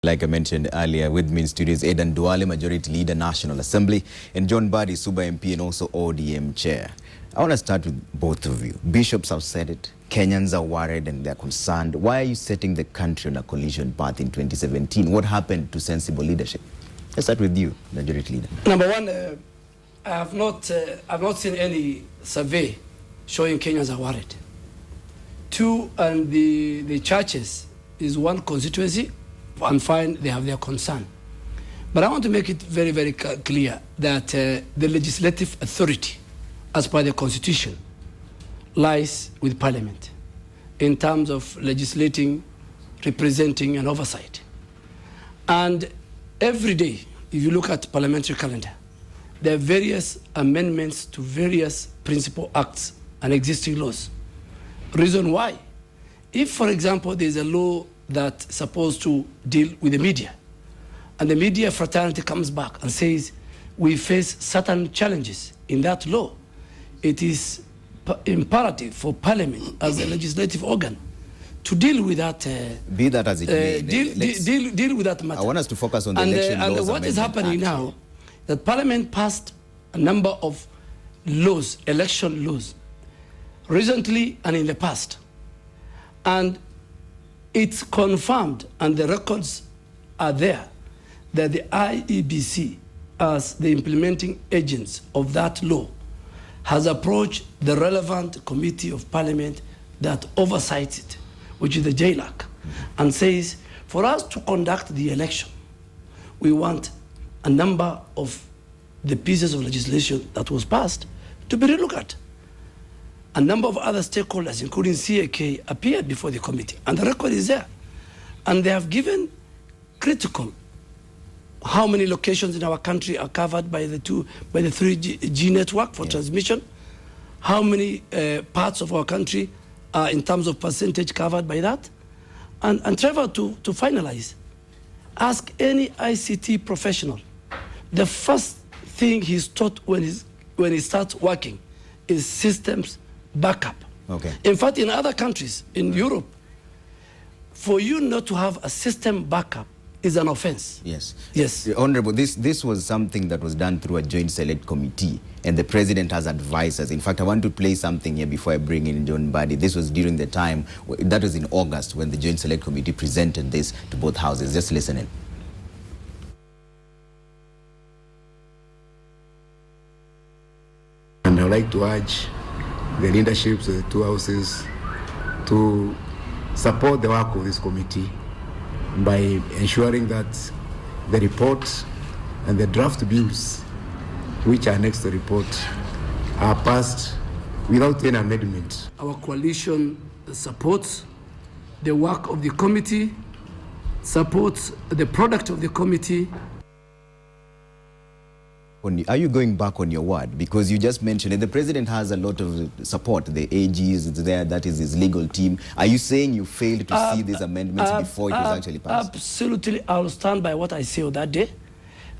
Like I mentioned earlier, with me in studio is Aden Duale, Majority Leader, National Assembly, and Mbadi, Suba MP and also ODM Chair. I want to start with both of you. Bishops have said it. Kenyans are worried and they're concerned. Why are you setting the country on a collision path in 2017? What happened to sensible leadership? Let's start with you, Majority Leader. Number one, I have not seen any survey showing Kenyans are worried. Two, and the churches is one constituency, and fine, they have their concern. But I want to make it very, very clear that the legislative authority, as per the Constitution, lies with Parliament in terms of legislating, representing, and oversight. And every day, if you look at parliamentary calendar, there are various amendments to various principal acts and existing laws. Reason why? If, for example, there's a law that's supposed to deal with the media, and the media fraternity comes back and says, we face certain challenges in that law, it is imperative for Parliament as a legislative organ to deal with that. Be that as it may. Deal with that matter. I want us to focus on the election laws. And what is happening now, that Parliament passed a number of laws, election laws, recently and in the past. And it's confirmed, and the records are there, that the IEBC, as the implementing agents of that law, has approached the relevant committee of Parliament that oversights it, which is the JLAC, and says, for us to conduct the election, we want a number of the pieces of legislation that was passed to be relooked at. A number of other stakeholders, including CAK, appeared before the committee, and the record is there. And they have given critical how many locations in our country are covered by the 3G network for transmission, how many parts of our country are in terms of percentage covered by that. And Trevor, to finalize, ask any ICT professional, the first thing he's taught when he starts working is systems backup. Okay. In fact, in other countries, in Europe, for you not to have a system backup is an offense. Yes. Yes. Honorable, this was something that was done through a joint select committee, and the president has advised us. In fact, I want to play something here before I bring in John Mbadi. This was during the time, that was in August, when the joint select committee presented this to both houses. Just listen in. And I'd like to urge the leaderships of the two houses to support the work of this committee by ensuring that the report and the draft bills, which are next to the report, are passed without any amendment. Our coalition supports the work of the committee, supports the product of the committee. Are you going back on your word? Because you just mentioned it, the president has a lot of support. The AG is there, that is his legal team. Are you saying you failed to see these amendments before it was actually passed? Absolutely, I'll stand by what I said that day.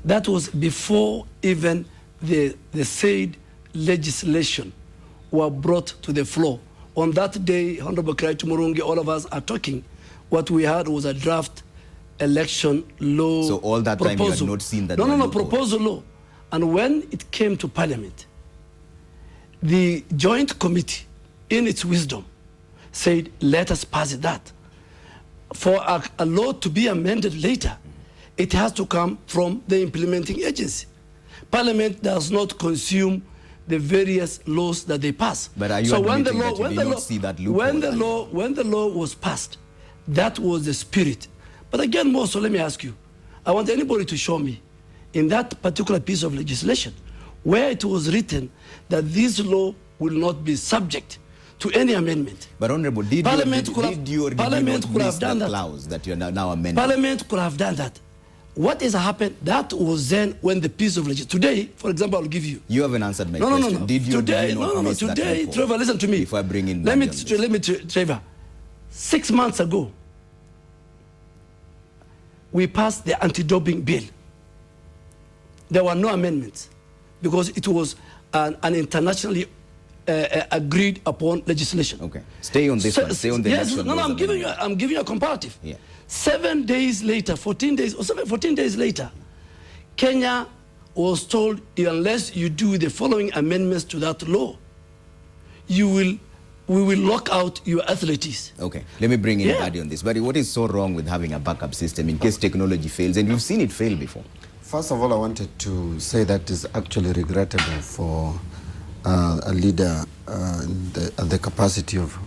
That was before even the said legislation were brought to the floor. On that day, Honorable Kiraitu Murungi, all of us are talking. What we had was a draft election law. So all that proposal. time you had not seen that? No, proposal law. And when it came to Parliament, the joint committee, in its wisdom, said, let us pass that. For a law to be amended later, it has to come from the implementing agency. Parliament does not consume the various laws that they pass. But are you admitting that you did not see that loophole? When the law was passed, that was the spirit. But again, more so, let me ask you, I want anybody to show me in that particular piece of legislation where it was written that this law will not be subject to any amendment. But Honorable, did you have done that clause that you are now amending? Parliament could have done that. What has happened? That was then when the piece of legislation. Today, for example, I'll give you. You haven't answered my question. No. Did you today, today, Trevor, listen to me. If I bring in, let me, Trevor. 6 months ago, we passed the anti-doping bill. There were no amendments because it was an internationally agreed upon legislation. Okay, stay on this one. Stay on the yes, election. no, I'm giving you a comparative. Yeah. 7 days later, 14 days later, Kenya was told, unless you do the following amendments to that law, we will lock out your athletes. Okay, let me bring in Mbadi on this. Mbadi, what is so wrong with having a backup system in case technology fails? And we've seen it fail before. First of all, I wanted to say that it's actually regrettable for a leader at the capacity of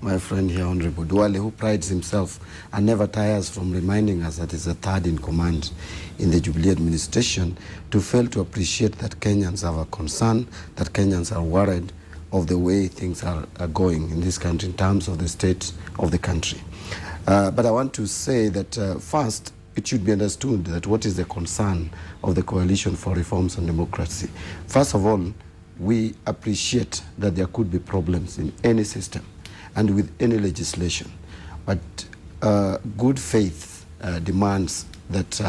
my friend here, Honorable Duale, who prides himself and never tires from reminding us that he's a third in command in the Jubilee administration, to fail to appreciate that Kenyans have a concern, that Kenyans are worried of the way things are going in this country in terms of the state of the country. But I want to say that first, it should be understood that what is the concern of the Coalition for Reforms and Democracy. First of all, we appreciate that there could be problems in any system and with any legislation, but good faith demands that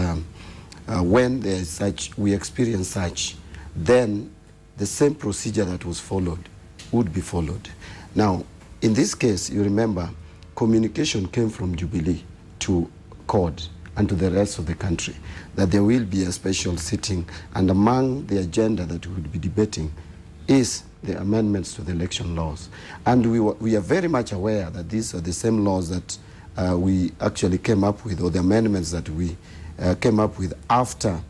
when there is such, we experience such, then the same procedure that was followed would be followed. Now, in this case, you remember, communication came from Jubilee to CORD and to the rest of the country that there will be a special sitting, and among the agenda that we will be debating is the amendments to the election laws. And we are very much aware that these are the same laws that we actually came up with, or the amendments that we came up with after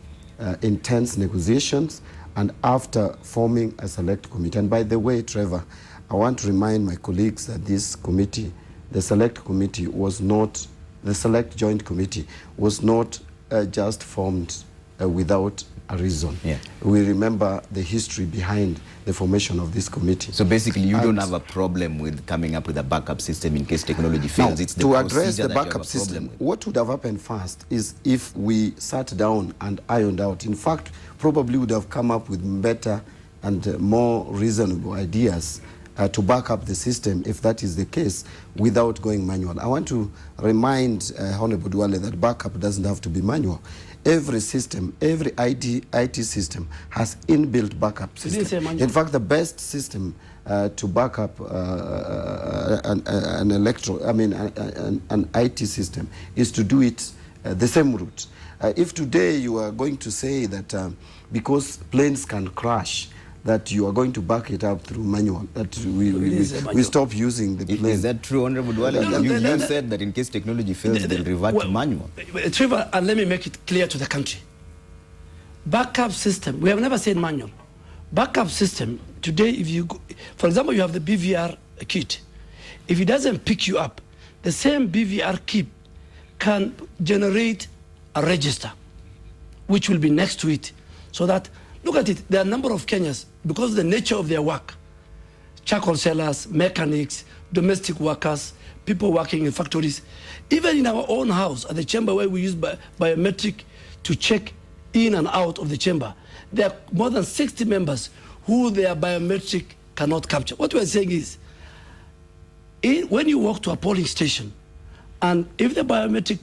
intense negotiations and after forming a select committee. And by the way, Trevor, I want to remind my colleagues that this committee, the select committee, was not, the select joint committee was not just formed without a reason. Yeah. We remember the history behind the formation of this committee. So basically, you don't have a problem with coming up with a backup system in case technology fails. Now, it's the to address the backup system, what would have happened first is if we sat down and ironed out. In fact, probably would have come up with better and more reasonable ideas to back up the system, if that is the case, without going manual. I want to remind Honorable Duale that backup doesn't have to be manual. Every system, every IT system has inbuilt backup system. In fact, the best system to back up an IT system is to do it the same route. If today you are going to say that because planes can crash, that you are going to back it up through manual, that we stop using the plane. Is that true, Honorable Duale? You said that in case technology fails, they'll revert to manual. Trevor, and let me make it clear to the country. Backup system, we have never said manual. Backup system, today, if you go, for example, you have the BVR kit. If it doesn't pick you up, the same BVR kit can generate a register, which will be next to it, so that, look at it, there are a number of Kenyans, because of the nature of their work, charcoal sellers, mechanics, domestic workers, people working in factories, even in our own house, at the chamber where we use biometric to check in and out of the chamber, there are more than 60 members who their biometric cannot capture. What we're saying is, when you walk to a polling station, and if the biometric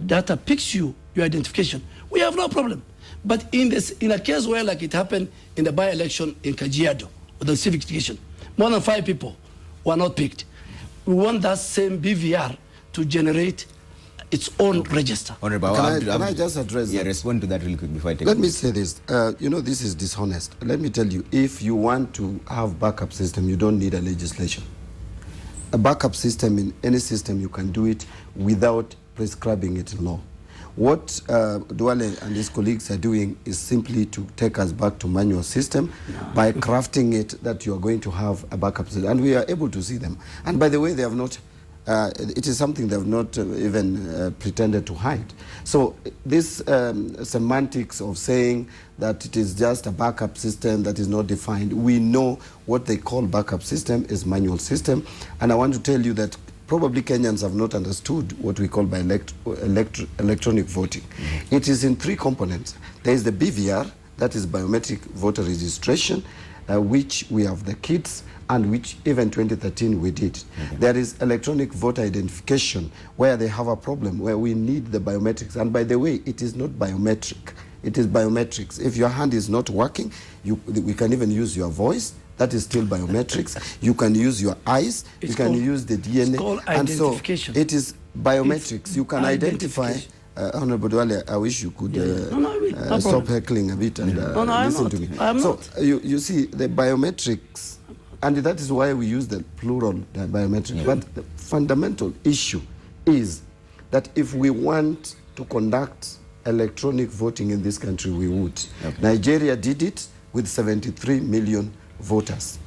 data picks you, your identification, we have no problem. But in a case where, like it happened in the by-election in Kajiado, with the civic education, more than 5 people were not picked. We want that same BVR to generate its own register. Honorable, can I just address that? Respond to that real quick before I take Let me say this. You know, this is dishonest. Let me tell you, if you want to have backup system, you don't need a legislation. A backup system, in any system, you can do it without prescribing it in law. What Duale and his colleagues are doing is simply to take us back to manual system by crafting it that you are going to have a backup system. And we are able to see them. And by the way, they have not, it is something they have not even pretended to hide. So this semantics of saying that it is just a backup system that is not defined, we know what they call backup system is manual system. And I want to tell you that probably Kenyans have not understood what we call by electronic voting. Mm-hmm. It is in 3 components. There is the BVR, that is biometric voter registration, which we have the kits, and which even 2013 we did. Okay. There is electronic voter identification, where they have a problem, where we need the biometrics. And by the way, it is not biometric. It is biometrics. If your hand is not working, we can even use your voice. That is still biometrics. You can use your eyes, you can use the DNA. It's called identification. And so it is biometrics. You can identify. Honorable Duale, I wish you could stop heckling a bit and listen to me. So you see, the biometrics, and that is why we use the plural biometrics. But the fundamental issue is that if we want to conduct electronic voting in this country, we would. Nigeria did it with 73 million voters.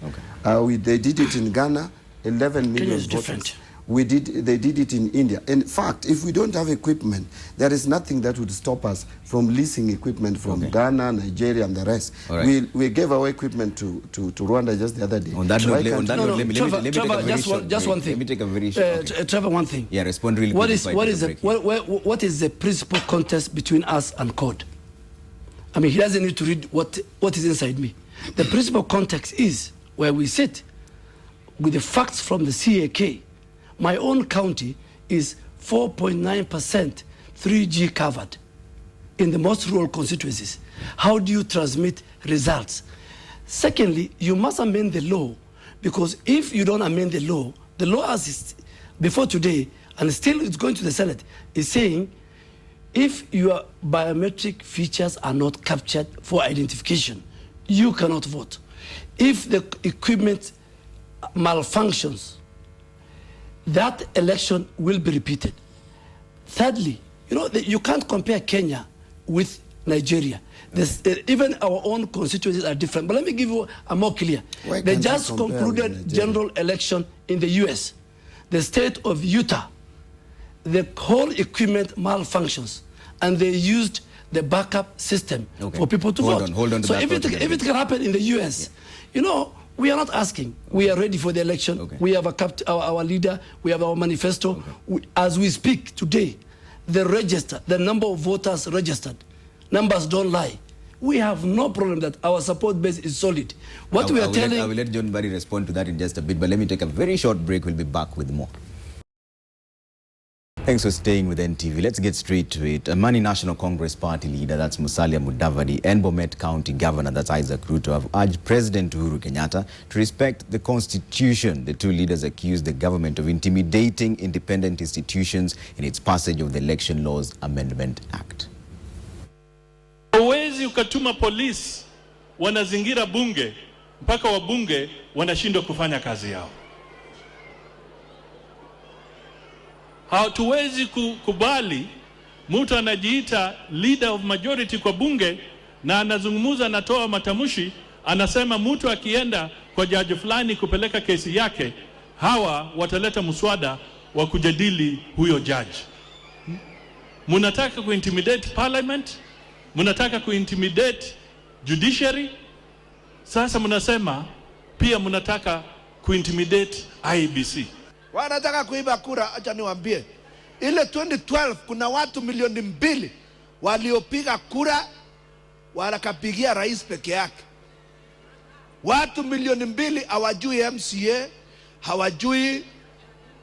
They did it in Ghana, 11 million voters. Different. They did it in India. In fact, if we don't have equipment, there is nothing that would stop us from leasing equipment from Ghana, Nigeria, and the rest. Right. We gave away equipment to Rwanda just the other day. On that note, let me just one thing. Let me take a very short. Trevor, one thing. Yeah, respond really quickly. What is the principal contest between us and CORD? I mean, he doesn't need to read what is inside me. The principal context is where we sit with the facts from the CAK. My own county is 4.9% 3G covered in the most rural constituencies. How do you transmit results? Secondly, you must amend the law, because if you don't amend the law as is before today, and still it's going to the Senate, is saying if your biometric features are not captured for identification, you cannot vote. If the equipment malfunctions, that election will be repeated. Thirdly, you can't compare Kenya with Nigeria. Even our own constituencies are different. But let me give you a more clear. They just concluded general election in the US. The state of Utah, the whole equipment malfunctions, and they used the backup system for people to vote. Hold on to so that if it can happen in the US, we are not asking. We are ready for the election. We have our leader. We have our manifesto. As we speak today, the number of voters registered, numbers don't lie. We have no problem that our support base is solid. I will let John Mbadi respond to that in just a bit, but let me take a very short break. We'll be back with more. Thanks for staying with NTV. Let's get straight to it. Amani National Congress Party leader, that's Musalia Mudavadi, and Bomet County Governor, that's Isaac Ruto, have urged President Uhuru Kenyatta to respect the Constitution. The two leaders accused the government of intimidating independent institutions in its passage of the Election Laws Amendment Act. Huwezi ukatuma polisi wanazingira bunge mpaka wabunge wanashindwa kufanya kazi yao. Hatuwezi kukubali mtu anajiita leader of majority kwa bunge na anazungumuza, anatoa matamushi, anasema mtu akienda kwa jaji fulani kupeleka kesi yake, hawa wataleta mswada wa kujadili huyo jaji. Munataka kuintimidate parliament, munataka kuintimidate judiciary, sasa munasema pia munataka kuintimidate IEBC. Wanataka kuiba kura. Acha niwaambie, ile 2012 kuna watu milioni 2 waliopiga kura wakapigia rais peke yake. Watu milioni 2 hawajui MCA, hawajui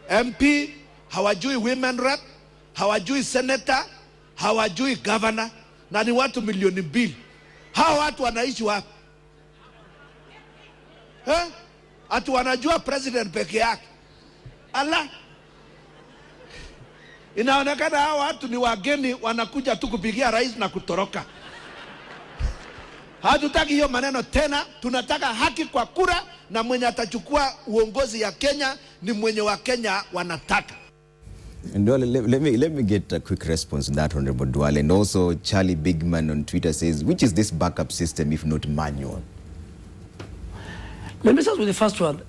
MP, hawajui women rep, hawajui senator, hawajui governor, na ni watu milioni 2. Hao watu wanaishi wapi? Atu wanajua president peke yake. Allah, inaonekana hao watu ni wageni, wanakuja tu kupigia rais na kutoroka. Hatutaki hiyo maneno tena. Tunataka haki kwa kura, na mwenye atachukua uongozi ya Kenya ni mwenye wa Kenya wanataka. And Duale, let me get a quick response to that, Honorable Duale. And also Charlie Bigman on Twitter says, which is this backup system if not manual? Let me start with the first one.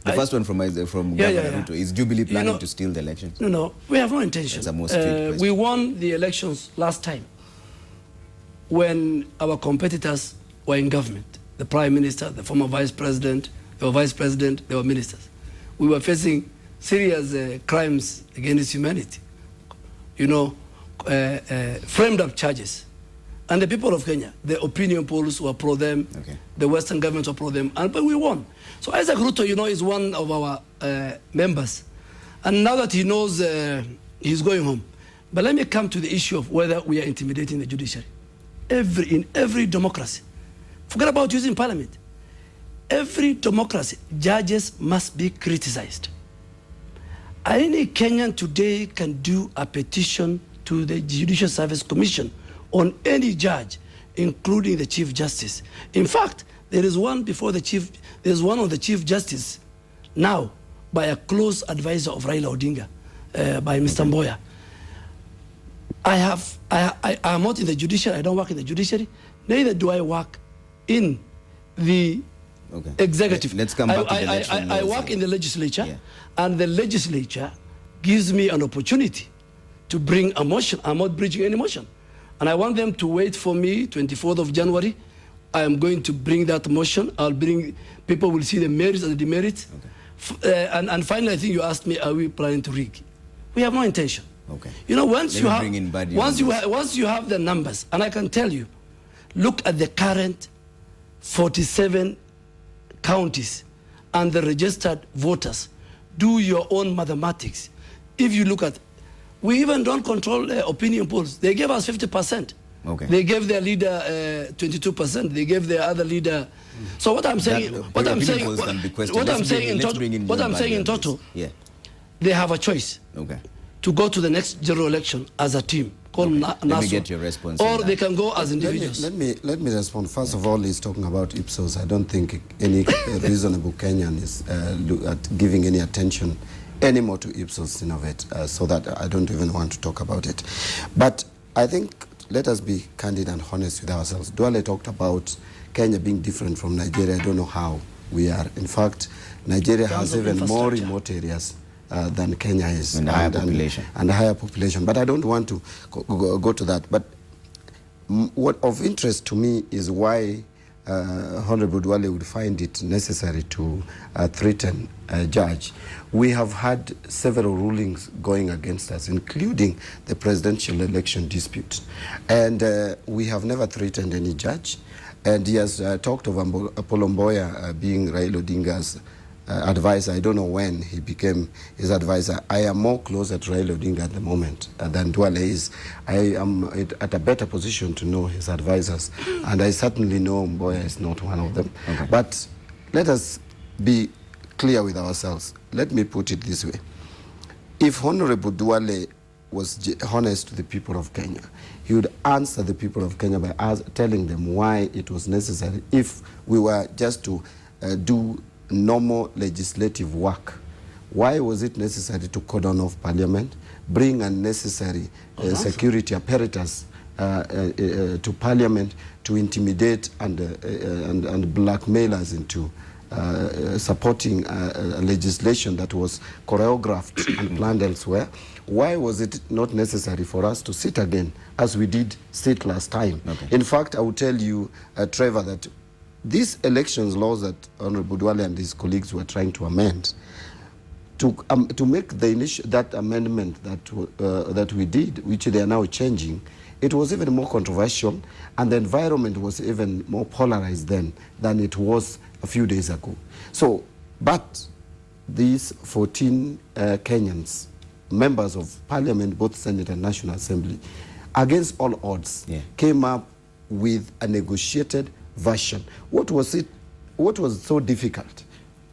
The first one from Governor Ruto. Is Jubilee planning to steal the elections? No, we have no intention. That's a more strict we won the elections last time when our competitors were in government. The Prime Minister, the former Vice President, they were Vice President, they were ministers. We were facing serious crimes against humanity. Framed up charges. And the people of Kenya, the opinion polls were pro them, the Western governments were pro them, but we won. So Isaac Ruto, is one of our members. And now that he knows he's going home. But let me come to the issue of whether we are intimidating the judiciary. In every democracy, forget about using parliament. every democracy, judges must be criticized. Any Kenyan today can do a petition to the Judicial Service Commission on any judge, including the Chief Justice. In fact, there is one before the Chief, there's one on the Chief Justice now by a close advisor of Raila Odinga, by Mr. Mboya. I am not in the judiciary, I don't work in the judiciary, neither do I work in the executive. Let's come back to the election I work in the legislature, and the legislature gives me an opportunity to bring a motion. I'm not bridging any motion. And I want them to wait for me, 24th of January. I am going to bring that motion. People will see the merits and the demerits. And finally, I think you asked me, are we planning to rig? We have no intention. Okay. You know, once you have the numbers, and I can tell you, look at the current 47 counties and the registered voters. Do your own mathematics. If you look at, we even don't control opinion polls. They gave us 50%. Okay. They gave their leader 22%. They gave their other leader. So what I'm saying, what I'm saying in total, they have a choice. Okay. To go to the next general election as a team called Let me get your response. or they can go as individuals. Let me respond. First of all, he's talking about Ipsos. I don't think any reasonable Kenyan is giving any attention anymore to Ipsos Innovate, so that I don't even want to talk about it. But I think let us be candid and honest with ourselves. Duale talked about Kenya being different from Nigeria. I don't know how we are. In fact, Nigeria has even more remote areas than Kenya is. And a higher population. And a higher population. But I don't want to go to that. But what of interest to me is why Honorable Duale would find it necessary to threaten a judge. We have had several rulings going against us, including the presidential election dispute. And we have never threatened any judge. And he has talked of Apollo Mboya being Raila Odinga's advisor. I don't know when he became his advisor. I am more close at Raila Odinga at the moment than Duale is. I am at a better position to know his advisors, and I certainly know Mboya is not one of them. Okay. But let us be clear with ourselves. Let me put it this way. If Honorable Duale was honest to the people of Kenya, he would answer the people of Kenya by telling them why it was necessary if we were just to do normal legislative work. Why was it necessary to cordon off Parliament, bring unnecessary security apparatus to Parliament to intimidate and blackmail us into supporting legislation that was choreographed and planned elsewhere? Why was it not necessary for us to sit again as we did sit last time? Okay. In fact, I will tell you, Trevor, that these elections laws that Honorable Duale and his colleagues were trying to amend, to make that amendment that we did, which they are now changing, it was even more controversial, and the environment was even more polarized then than it was a few days ago. So, but these 14 Kenyans, members of Parliament, both Senate and National Assembly, against all odds, came up with a negotiated version. What was so difficult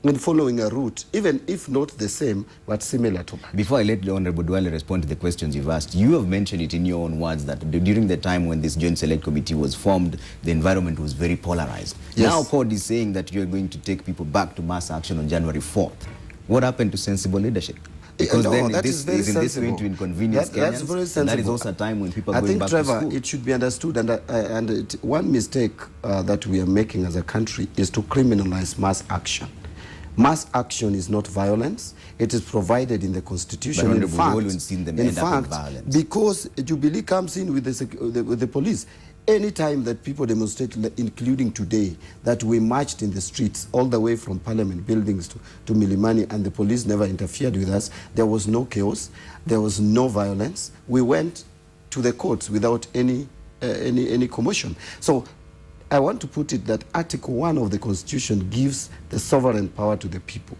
in following a route, even if not the same, but similar to that? Before I let the Honorable Duale respond to the questions you've asked, you have mentioned it in your own words that during the time when this Joint Select Committee was formed, the environment was very polarized. Yes. Now CORD is saying that you're going to take people back to mass action on January 4th. What happened to sensible leadership? Because then this is going to inconvenience Kenyans. That's very sensible. That is also a time when people are going back to school. I think, Trevor, it should be understood, and one mistake that we are making as a country is to criminalize mass action. Mass action is not violence. It is provided in the Constitution. But in fact, because Jubilee comes in with the police. Any time that people demonstrate, including today, that we marched in the streets all the way from Parliament buildings to Milimani, and the police never interfered with us, there was no chaos, there was no violence. We went to the courts without any commotion. So I want to put it that Article 1 of the Constitution gives the sovereign power to the people.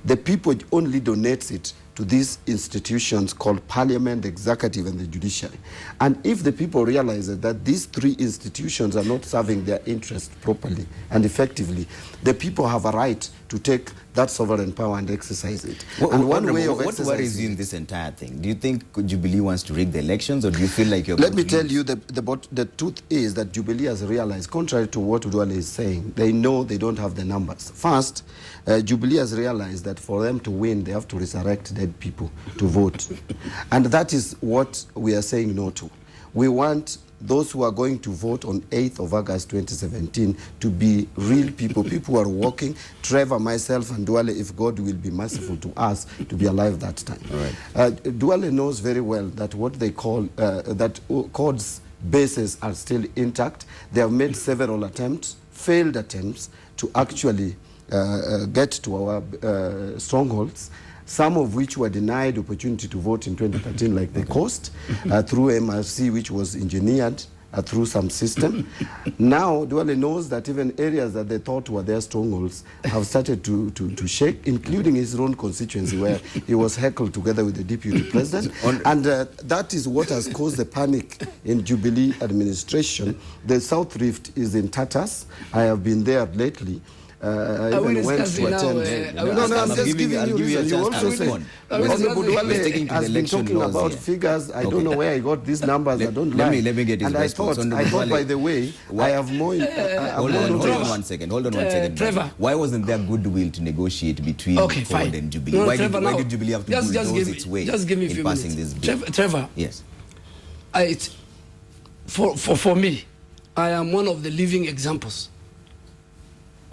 The people only donates it to to these institutions called Parliament, the Executive, and the Judiciary. And if the people realize that these three institutions are not serving their interest properly and effectively, the people have a right to take that sovereign power and exercise it. And what worries you in this entire thing? Do you think Jubilee wants to rig the elections, or do you feel like you're Let me tell you, the truth is that Jubilee has realized, contrary to what Duale is saying, they know they don't have the numbers. First, Jubilee has realized that for them to win, they have to resurrect dead people to vote. And that is what we are saying no to. We want those who are going to vote on 8th of August 2017 to be real people, people who are working. Trevor, myself, and Duale, if God will be merciful to us, to be alive that time. All right. Duale knows very well that what they call, that CORD's bases are still intact. They have made several attempts, failed attempts, to actually get to our strongholds, some of which were denied opportunity to vote in 2013, like the coast, through MRC, which was engineered through some system. Now, Duale knows that even areas that they thought were their strongholds have started to shake, including his own constituency, where he was heckled together with the deputy president. And that is what has caused the panic in Jubilee administration. The South Rift is in tatters. I have been there lately. I even went to attend. I'm just giving you reasons. You also say, Honorable Duale has been talking about figures. I don't know where I got these numbers. I don't lie. Let me get his response. I thought, by the way, I have more. Hold on one second. Trevor. Why wasn't there goodwill to negotiate between CORD and Jubilee? Why did Jubilee have to bulldoze its way in passing this bill? Trevor. Yes. For me, I am one of the living examples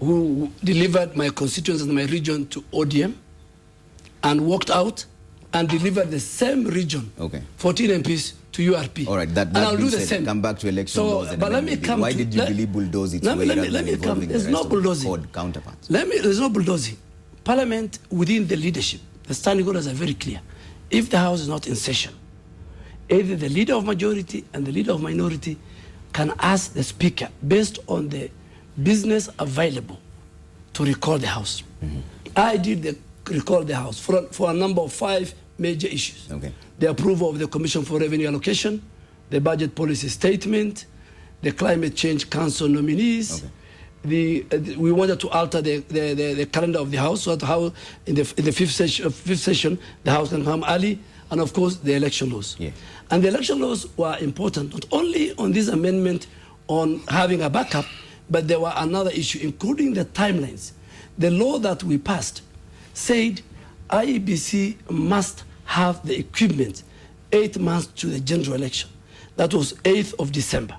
who delivered my constituents and my region to ODM and walked out and delivered the same region, 14 MPs to URP. All right, and I'll do the same. Come back to election laws. But let me come. Why did Jubilee bulldoze its way? Let me come. There's no bulldozing. Counterparts. There's no bulldozing. Parliament, within the leadership, the standing orders are very clear. If the House is not in session, either the leader of majority and the leader of minority can ask the Speaker, based on the business available, to recall the House. I did recall the House for a number of 5 major issues. The approval of the Commission for Revenue Allocation, the budget policy statement, the Climate Change Council nominees. We wanted to alter the calendar of the House, so that how in the fifth session the House can come early, and of course the election laws. And the election laws were important, not only on this amendment on having a backup, but there were another issue, including the timelines. The law that we passed said IEBC must have the equipment 8 months to the general election. That was 8th of December.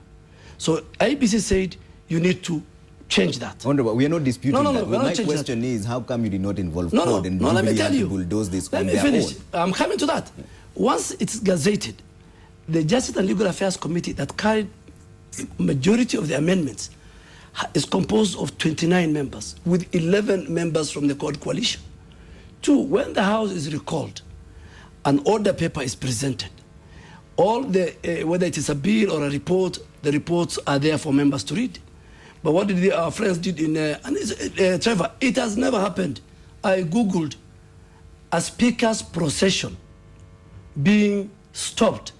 So IEBC said you need to change that. Honorable, we are not disputing that. My question that. is, how come you did not involve CORD and let me tell you. bulldoze this let on me their finish. own? I'm coming to that. Once it's gazetted, the Justice and Legal Affairs Committee that carried majority of the amendments is composed of 29 members, with 11 members from the CORD coalition. 2, when the House is recalled, an order paper is presented. All the, whether it is a bill or a report, the reports are there for members to read. But what did our friends did in, Trevor, it has never happened. I Googled a speaker's procession being stopped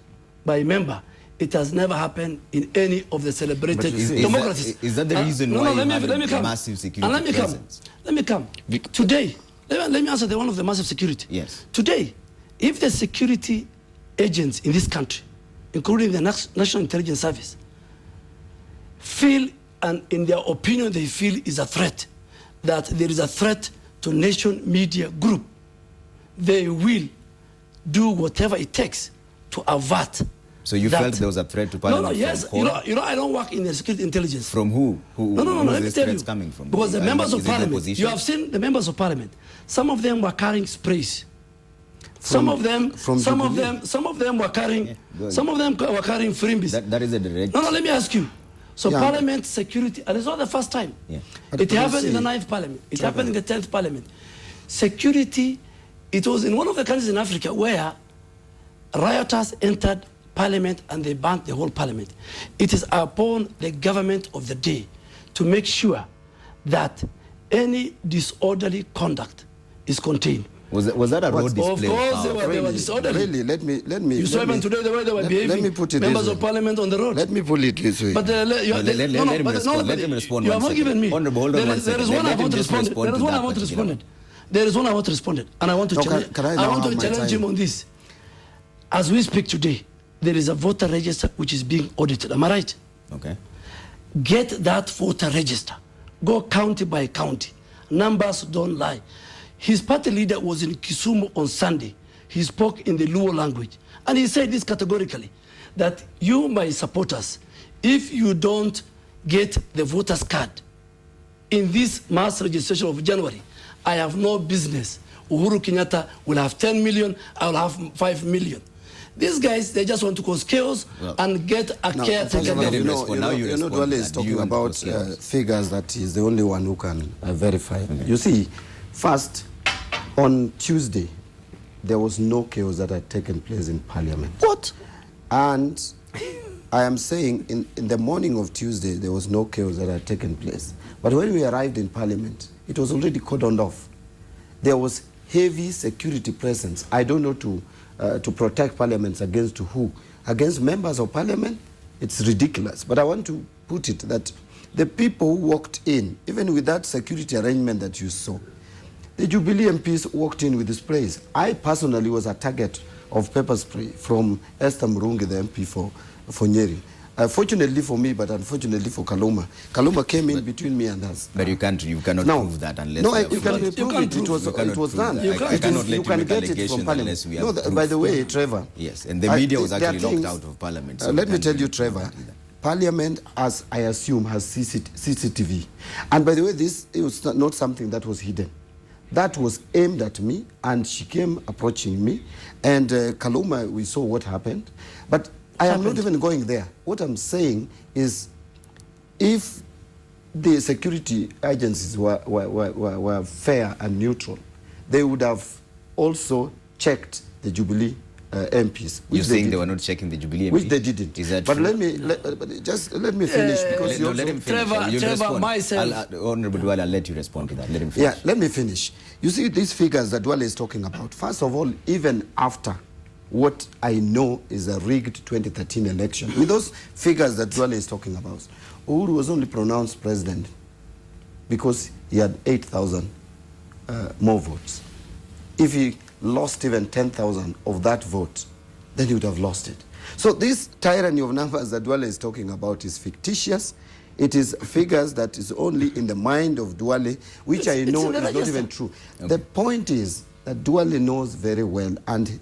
by a member. It has never happened in any of the celebrated democracies. Is that the reason why you have massive security presence? Let me come. Today, let me answer the one of the massive security. Yes. Today, if the security agents in this country, including the National Intelligence Service, feel, and in their opinion they feel is a threat, that there is a threat to nation media group, they will do whatever it takes to avert. So you felt there was a threat to Parliament? Yes. You know, I don't work in the security intelligence. From who? No. Let me tell you. Coming from? Because the members of Parliament, you have seen the members of Parliament. Some of them were carrying sprays. Some of them were carrying. Some of them were carrying frimbis. That is a direct. No. Let me ask you. So Parliament security, and it's not the first time. It happened in the 9th Parliament. It happened in the 10th Parliament. Security. It was in one of the countries in Africa where rioters entered Parliament and they banned the whole Parliament. It is upon the government of the day to make sure that any disorderly conduct is contained. Was that a road display? Of course, they were disorderly. Really, let me. You saw even today the way they were behaving. Let me put it members this of way. Parliament on the road. Let me put it this way. But let him respond. You have not given me. Honorable, hold on one second. There is one I want to respond. There is one I want to respond. There is one I want to respond, and I want to challenge. I want to challenge him on this. As we speak today, there is a voter register which is being audited. Am I right? Okay. Get that voter register. Go county by county. Numbers don't lie. His party leader was in Kisumu on Sunday. He spoke in the Luo language. And he said this categorically, that you, my supporters, if you don't get the voter's card in this mass registration of January, I have no business. Uhuru Kenyatta will have 10 million, I will have 5 million. These guys, they just want to cause chaos and get a caretaker. Duale is talking about figures that he's the only one who can verify. Okay. You see, first, on Tuesday, there was no chaos that had taken place in Parliament. What? And I am saying in the morning of Tuesday, there was no chaos that had taken place. But when we arrived in Parliament, it was already cordoned off. There was heavy security presence. I don't know to protect parliaments against who? Against members of parliament? It's ridiculous. But I want to put it that the people who walked in, even with that security arrangement that you saw, the Jubilee MPs walked in with the sprays. I personally was a target of pepper spray from Esther Murungi, the MP for Nyeri. Fortunately for me, but unfortunately for Kaluma. Kaluma came in between me and us. But you cannot prove that unless you can prove it. It was done. You cannot you can get it from Parliament. No, by the way, Trevor. Yes, and the media was actually locked out of Parliament. So let me tell you, Trevor. Parliament, as I assume, has CCTV. And by the way, this was not something that was hidden. That was aimed at me, and she came approaching me. And Kaluma, we saw what happened. But I am not even going there. What I'm saying is, if the security agencies were fair and neutral, they would have also checked the Jubilee MPs. You're saying they were not checking the Jubilee MPs? Which they didn't. Is that but true? let me finish because let him finish. Trevor, myself. Honorable Duale, I'll let you respond to that. Let him finish. Yeah, let me finish. You see these figures that Duale is talking about. First of all, even after what I know is a rigged 2013 election, with those figures that Duale is talking about, Uhuru was only pronounced president because he had 8,000 more votes. If he lost even 10,000 of that vote, then he would have lost it. So this tyranny of numbers that Duale is talking about is fictitious. It is figures that is only in the mind of Duale, which I know is not even true. Okay. The point is that Duale knows very well, and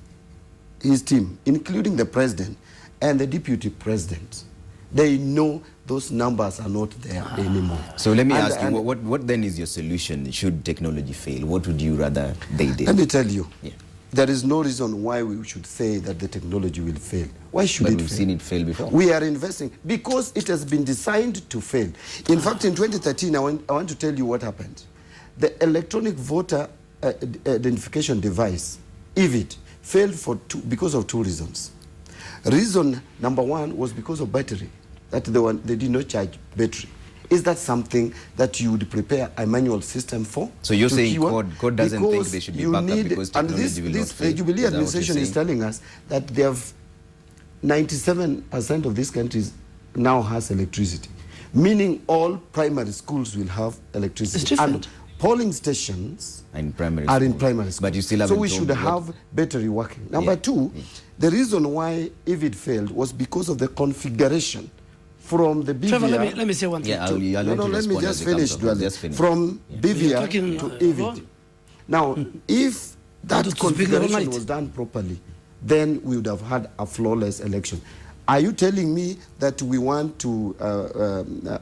his team, including the president and the deputy president, they know those numbers are not there anymore. So let me ask you, what then is your solution should technology fail? What would you rather they did? Let me tell you, there is no reason why we should say that the technology will fail. Why should it fail? We've seen it fail before. We are investing because it has been designed to fail. In fact, in 2013, I want to tell you what happened. The electronic voter identification device, EVID, failed because of two reasons. Reason number one was because of battery, that they did not charge battery. Is that something that you would prepare a manual system for? So you're saying code doesn't think they should be backed up because technology will not fail? The Jubilee administration is telling us that they have 97% of these countries now has electricity, meaning all primary schools will have electricity. It's different. And polling stations are in primary schools. But you still haven't. So we should have battery working. Number two, the reason why EVID failed was because of the configuration from the BVR. Trevor, let me say one thing. Let me just finish, Duale. From BVR to EVID. Now, if that configuration was done properly, then we would have had a flawless election. Are you telling me that we want to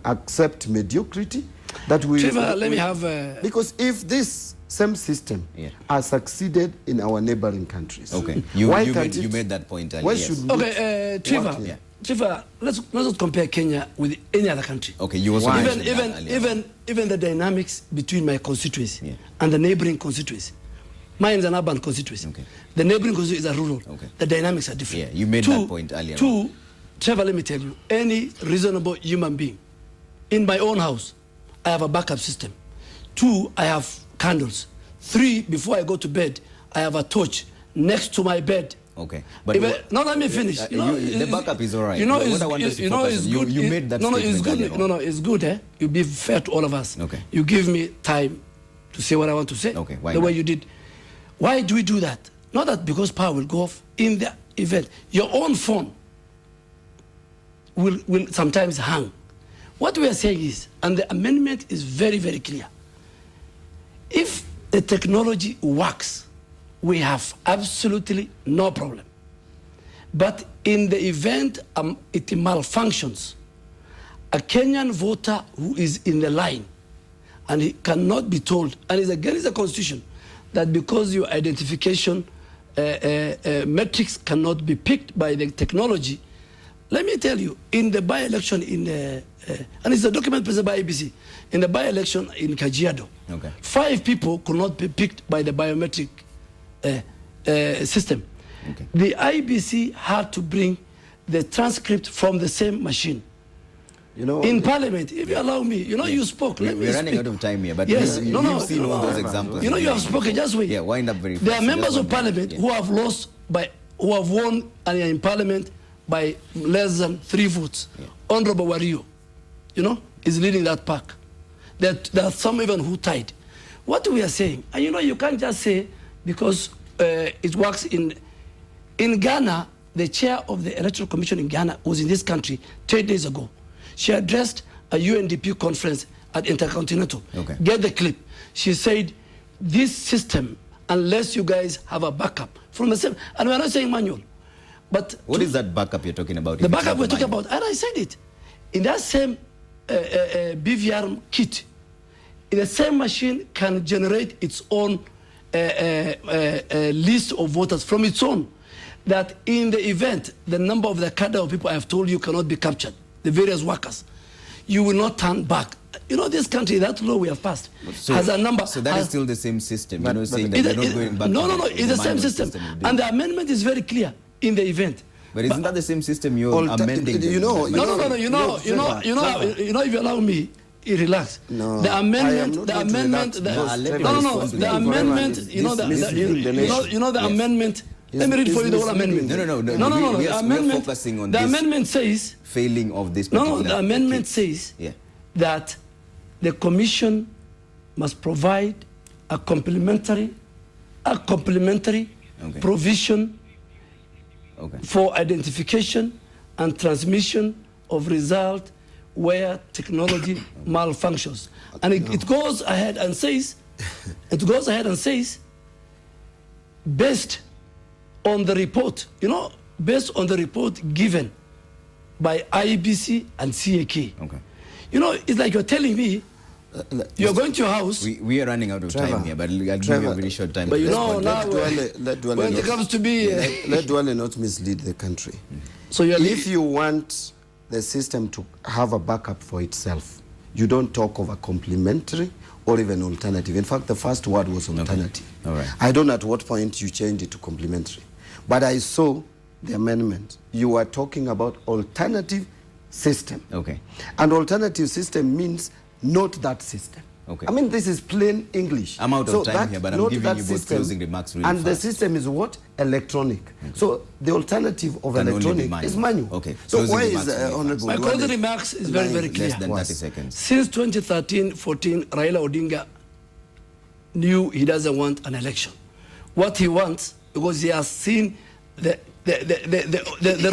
accept mediocrity? That we Trevor, let me have because if this same system has succeeded in our neighboring countries, okay, you made that point earlier. Why should Trevor, Trevor, let's not compare Kenya with any other country. Okay, you also even the dynamics between my constituency and the neighboring constituency. Mine is an urban constituency. Okay. The neighboring constituency is a rural. Okay. The dynamics are different. Yeah, you made that point earlier. Two, Trevor, let me tell you, any reasonable human being, in my own house, I have a backup system. Two, I have candles. Three, before I go to bed, I have a torch next to my bed. Okay, but no, let me finish. The backup is all right. You know, what I want us to focus on, you made that statement. It's good. No, it's good. You be fair to all of us. Okay. You give me time to say what I want to say. Okay. Why the not? way you did. Why do we do that? Not that because power will go off in the event. Your own phone will sometimes hang. What we are saying is, and the amendment is very, very clear. If the technology works, we have absolutely no problem. But in the event it malfunctions, a Kenyan voter who is in the line and he cannot be told, and it's against the Constitution, that because your identification metrics cannot be picked by the technology. Let me tell you, in the by-election and it's a document presented by ABC, in the by-election in Kajiado, 5 people could not be picked by the biometric system. Okay. The IBC had to bring the transcript from the same machine. In Parliament, if you allow me, you spoke. We're running out of time here, but yes, you've seen all those examples. You have spoken, just wait. Yeah, wind up very fast. There are members of Parliament who have won and are in Parliament by less than 3 votes. Yeah. Honorable Wario, is leading that pack. There are some even who tied. What we are saying, and you can't just say because it works in Ghana. The chair of the Electoral Commission in Ghana was in this country 3 days ago. She addressed a UNDP conference at Intercontinental. Okay. Get the clip. She said, this system, unless you guys have a backup from the same, and we're not saying manual, but what is that backup you're talking about? The backup we're talking about, and I said it, in that same BVR kit, the same machine can generate its own list of voters from its own. That in the event, the number of the cadre of people I have told you cannot be captured, the various workers, you will not turn back. This country, that law we have passed, has a number. So that is still the same system, saying that we're not going back. No, it's the same system. And the amendment is very clear in the event. But isn't that the same system you're amending? No, if you allow me, relax. No, the amendment, the amendment, let me read for you the whole amendment. No. The amendment, focusing on the amendment says failing of this particular the amendment says that the commission must provide a complementary provision for identification and transmission of result where technology malfunctions. And it goes ahead and says, based on the report, based on the report given by IBC and CAK. Okay. It's like you're telling me you're going to your house. We are running out of time here, but I'll give you a very short time. But now let Duale when it comes to be... let Duale not mislead the country. So if you want the system to have a backup for itself, you don't talk of a complementary or even alternative. In fact, the first word was alternative. Okay. All right. I don't know at what point you changed it to complementary. But I saw the amendment. You were talking about alternative system. Okay. And alternative system means not that system. Okay. I mean, this is plain English. I'm out of time here, but I'm giving you both closing remarks really and fast. The system is what? Electronic. Okay. So the alternative of electronic is manual. Okay. So why is Honorable My closing remarks is very, very clear. Less than 30 seconds. Since 2013-14, Raila Odinga knew he doesn't want an election. What he wants, because he has seen the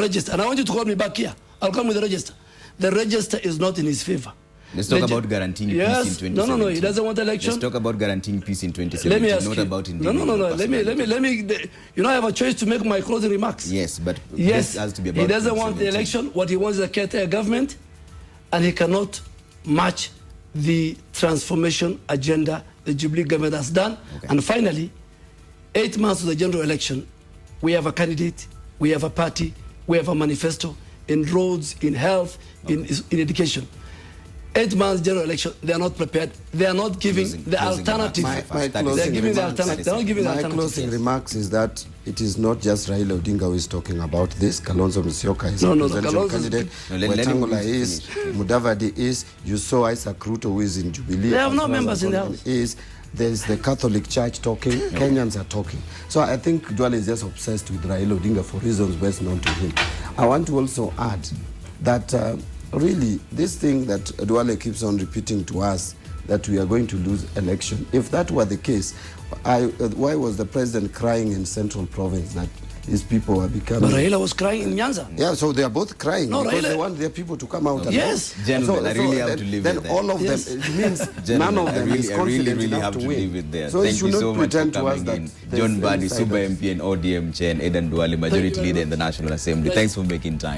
register. And I want you to call me back here. I'll come with the register. The register is not in his favor. Let's talk about guaranteeing peace in 2017. No, he doesn't want election. Let's talk about guaranteeing peace in 2017. Let me ask not you. About No. Let me. I have a choice to make my closing remarks. Yes, but yes, this has to be about he doesn't want the election. What he wants is a caretaker government, and he cannot match the transformation agenda the Jubilee government has done. Okay. And finally, 8 months to the general election, we have a candidate, we have a party, we have a manifesto in roads, in health, in education. 8 months general election, they are not prepared. They are not giving the alternative. They're giving the alternative. They're not giving the alternative. My closing remarks is that it is not just Raila Odinga who is talking about this. Kalonzo Musyoka is a presidential candidate. Wetangula is. Mudavadi is. You saw Isaac Ruto who is in Jubilee. They have no members in the house. there's the Catholic Church talking, Kenyans are talking. So I think Duale is just obsessed with Raila Odinga for reasons best known to him. I want to also add that really this thing that Duale keeps on repeating to us, that we are going to lose election. If that were the case, why was the president crying in Central Province that these people are becoming... But Raila was crying in Nyanza. Yeah, so they are both crying because Raila... they want their people to come out. Yes. Gentlemen, I really have to leave it there. Then all of them, it means none of them is confident enough to win. Leave it there. So Thank you so much for to us coming that in. John Mbadi, Super MP and ODM Chair, and Aden Duale, Majority Leader in the National Assembly. Thanks for making time.